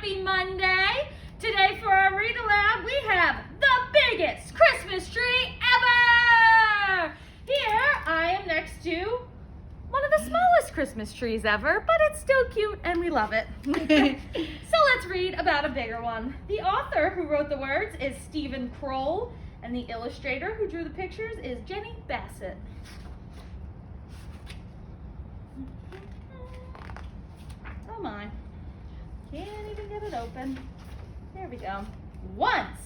Happy Monday! Today for our Read Aloud, we have the biggest Christmas tree ever! Here, I am next to one of the smallest Christmas trees ever, but it's still cute and we love it. So let's read about a bigger one. The author who wrote the words is Stephen Kroll, and the illustrator who drew the pictures is Jenny Bassett. Oh my, can't even get it open. There we go. Once,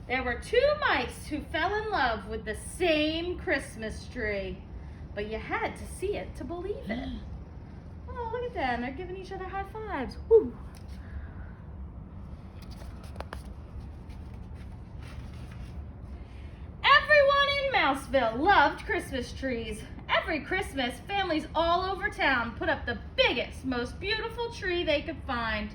there were two mice who fell in love with the same Christmas tree, but you had to see it to believe it. Oh, look at them. They're giving each other high fives. Woo. Everyone in Mouseville loved Christmas trees. Every Christmas, families all over town put up the biggest, most beautiful tree they could find.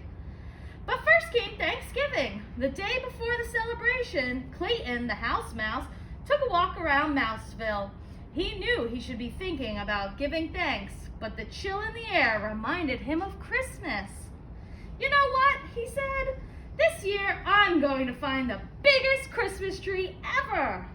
But first came Thanksgiving. The day before the celebration, Clayton, the house mouse, took a walk around Mouseville. He knew he should be thinking about giving thanks, but the chill in the air reminded him of Christmas. You know what, he said, this year I'm going to find the biggest Christmas tree ever.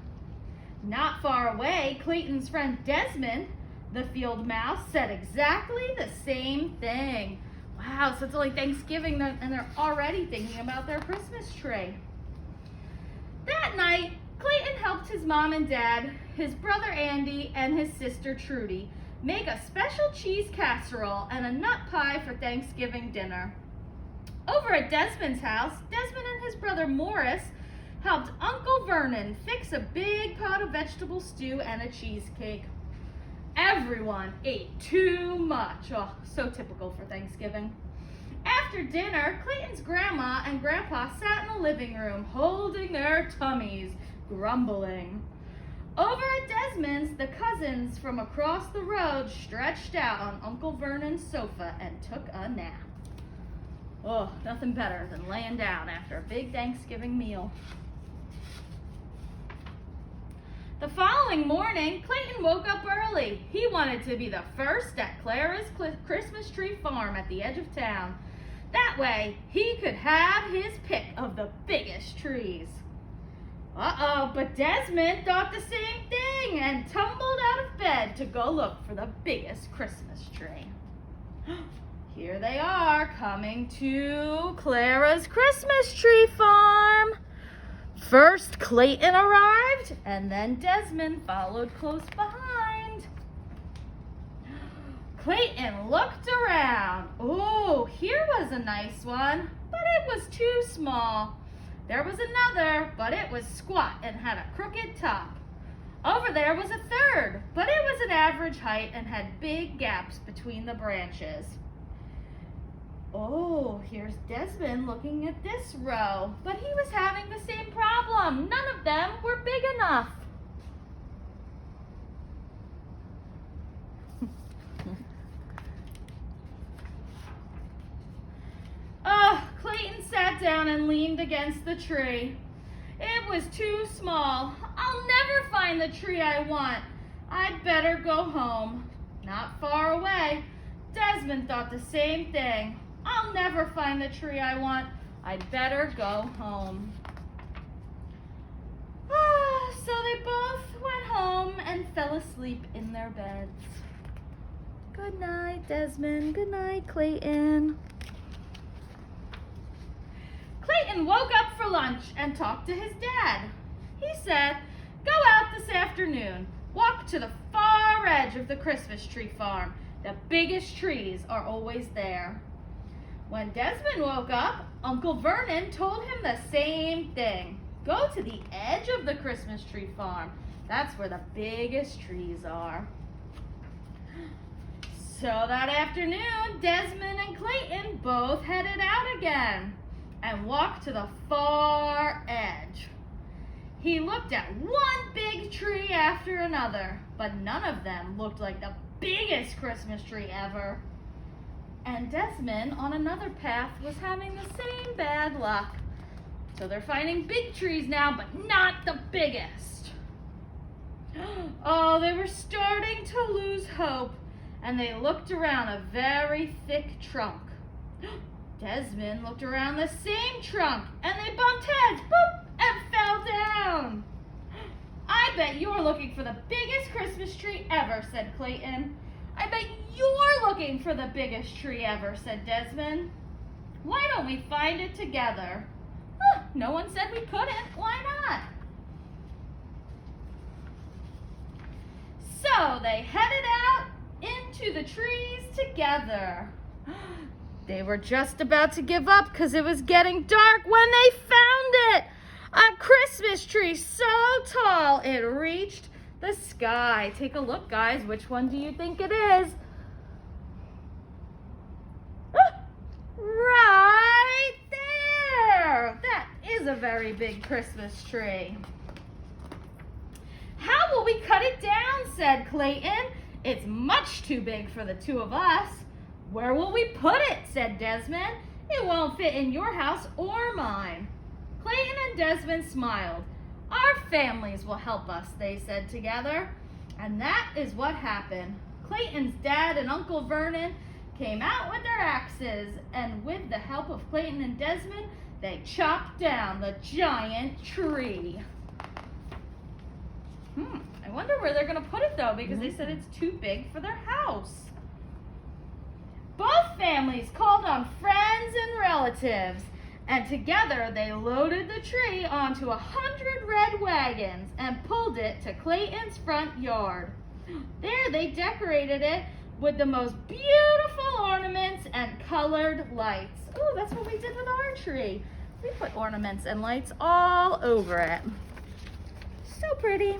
Not far away, Clayton's friend Desmond, the field mouse, said exactly the same thing. Wow, so it's only Thanksgiving and they're already thinking about their Christmas tree. That night, Clayton helped his mom and dad, his brother Andy, and his sister Trudy make a special cheese casserole and a nut pie for Thanksgiving dinner. Over at Desmond's house, Desmond and his brother Morris helped Uncle Vernon fix a big pot of vegetable stew and a cheesecake. Everyone ate too much. Oh, so typical for Thanksgiving. After dinner, Clayton's grandma and grandpa sat in the living room, holding their tummies, grumbling. Over at Desmond's, the cousins from across the road stretched out on Uncle Vernon's sofa and took a nap. Oh, nothing better than laying down after a big Thanksgiving meal. The following morning, Clayton woke up early. He wanted to be the first at Clara's Christmas tree farm at the edge of town. That way, he could have his pick of the biggest trees. Uh-oh, but Desmond thought the same thing and tumbled out of bed to go look for the biggest Christmas tree. Here they are, coming to Clara's Christmas tree farm. First, Clayton arrived, and then Desmond followed close behind. Clayton looked around. Oh, here was a nice one, but it was too small. There was another, but it was squat and had a crooked top. Over there was a third, but it was an average height and had big gaps between the branches. Oh, here's Desmond looking at this row, but he was having the same problem. None of them were big enough. Oh, Clayton sat down and leaned against the tree. It was too small. I'll never find the tree I want. I'd better go home. Not far away, Desmond thought the same thing. I'll never find the tree I want. I'd better go home. So they both went home and fell asleep in their beds. Good night, Desmond. Good night, Clayton. Clayton woke up for lunch and talked to his dad. He said, "Go out this afternoon. Walk to the far edge of the Christmas tree farm. The biggest trees are always there." When Desmond woke up, Uncle Vernon told him the same thing. Go to the edge of the Christmas tree farm. That's where the biggest trees are. So that afternoon, Desmond and Clayton both headed out again and walked to the far edge. He looked at one big tree after another, but none of them looked like the biggest Christmas tree ever. And Desmond, on another path, was having the same bad luck. So they're finding big trees now, but not the biggest. Oh, they were starting to lose hope, and they looked around a very thick trunk. Desmond looked around the same trunk, and they bumped heads, boop, and fell down. I bet you're looking for the biggest Christmas tree ever, said Clayton. I bet you're looking for the biggest tree ever, said Desmond. Why don't we find it together? No one said we couldn't. Why not? So they headed out into the trees together. They were just about to give up because it was getting dark when they found it. A Christmas tree so tall it reached the sky. Take a look, guys. Which one do you think it is? Right there. That is a very big Christmas tree. How will we cut it down, said Clayton. It's much too big for the two of us. Where will we put it, said Desmond. It won't fit in your house or mine. Clayton and Desmond smiled. Our families will help us, they said together. And that is what happened. Clayton's dad and Uncle Vernon came out with their axes, and with the help of Clayton and Desmond, they chopped down the giant tree. I wonder where they're going to put it, though, because they said it's too big for their house. Both families called on friends and relatives, and together they loaded the tree onto 100 red wagons and pulled it to Clayton's front yard. There they decorated it with the most beautiful ornaments and colored lights. Oh, that's what we did with our tree. We put ornaments and lights all over it. So pretty.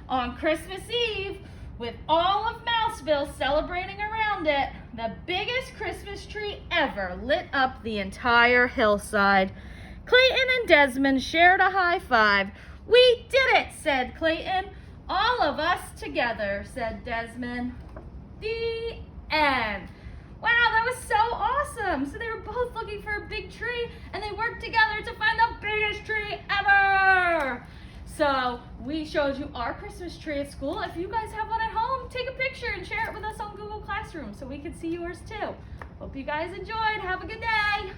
On Christmas Eve, with all of Mouseville celebrating around it, the biggest Christmas tree ever lit up the entire hillside. Clayton and Desmond shared a high five. We did it, said Clayton. All of us together, said Desmond. The end. Wow, that was so awesome. So they were both looking for a big tree, and they worked together to find the biggest tree ever. So we showed you our Christmas tree at school. If you guys have one at home, take a picture and share it with us on Google Classroom so we can see yours too. Hope you guys enjoyed. Have a good day.